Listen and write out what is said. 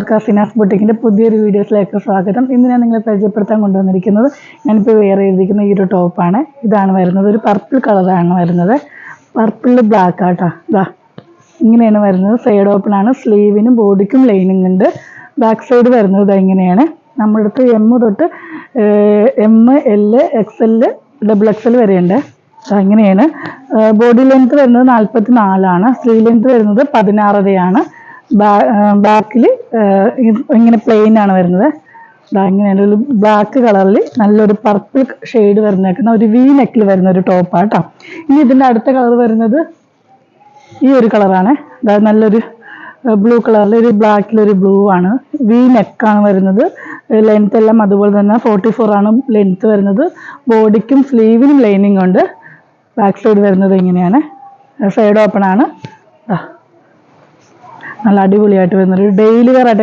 എല്ലാവർക്കും അസിനാസ് ബുട്ടിക്കിൻ്റെ പുതിയൊരു വീഡിയോസിലേക്ക് സ്വാഗതം. ഇന്ന് ഞാൻ നിങ്ങളെ പരിചയപ്പെടുത്താൻ കൊണ്ടുവന്നിരിക്കുന്നത് ഞാനിപ്പോൾ വെയർ ചെയ്തിരിക്കുന്ന ഈ ഒരു ടോപ്പാണ്. ഇതാണ് വരുന്നത്, ഒരു പർപ്പിൾ കളറാണ് വരുന്നത്. പർപ്പിളിൽ ബ്ലാക്ക് ആട്ടോ. ഇതാ ഇങ്ങനെയാണ് വരുന്നത്. സൈഡ് ഓപ്പൺ ആണ്. സ്ലീവിനും ബോഡിക്കും ലൈനിങ് ഉണ്ട്. ബാക്ക് സൈഡ് വരുന്നത് ഇതാ ഇങ്ങനെയാണ്. നമ്മുടെ അടുത്ത് എം തൊട്ട് എം, എൽ, XL, XXL വരെയുണ്ട്. അങ്ങനെയാണ്. ബോഡി ലെങ്ത് വരുന്നത് 44 സ്ലീവ് ലെങ്ത് വരുന്നത് 16 ബാക്കിൽ ഇങ്ങനെ പ്ലെയിൻ ആണ് വരുന്നത്. ഇങ്ങനെയാണ് ഒരു ബ്ലാക്ക് കളറിൽ നല്ലൊരു പർപ്പിൾ ഷെയ്ഡ് വരുന്നേക്കുന്ന ഒരു വി നെക്കിൽ വരുന്ന ഒരു ടോപ്പാട്ടോ. ഇനി ഇതിൻ്റെ അടുത്ത കളർ വരുന്നത് ഈ ഒരു കളറാണ്. നല്ലൊരു ബ്ലൂ കളറിൽ ഒരു ബ്ലാക്കിലൊരു ബ്ലൂ ആണ്. വി നെക്കാണ് വരുന്നത്. ലെങ്ത് എല്ലാം അതുപോലെ തന്നെ 44 ആണ് ലെങ്ത് വരുന്നത്. ബോഡിക്കും സ്ലീവിനും ലൈനിങ് ഉണ്ട്. ബാക്ക് സൈഡ് വരുന്നത് ഇങ്ങനെയാണ്. സൈഡ് ഓപ്പൺ ആണ്. നല്ല അടിപൊളിയായിട്ട് വരുന്നൊരു ഡെയിലി വെയർ ആയിട്ട്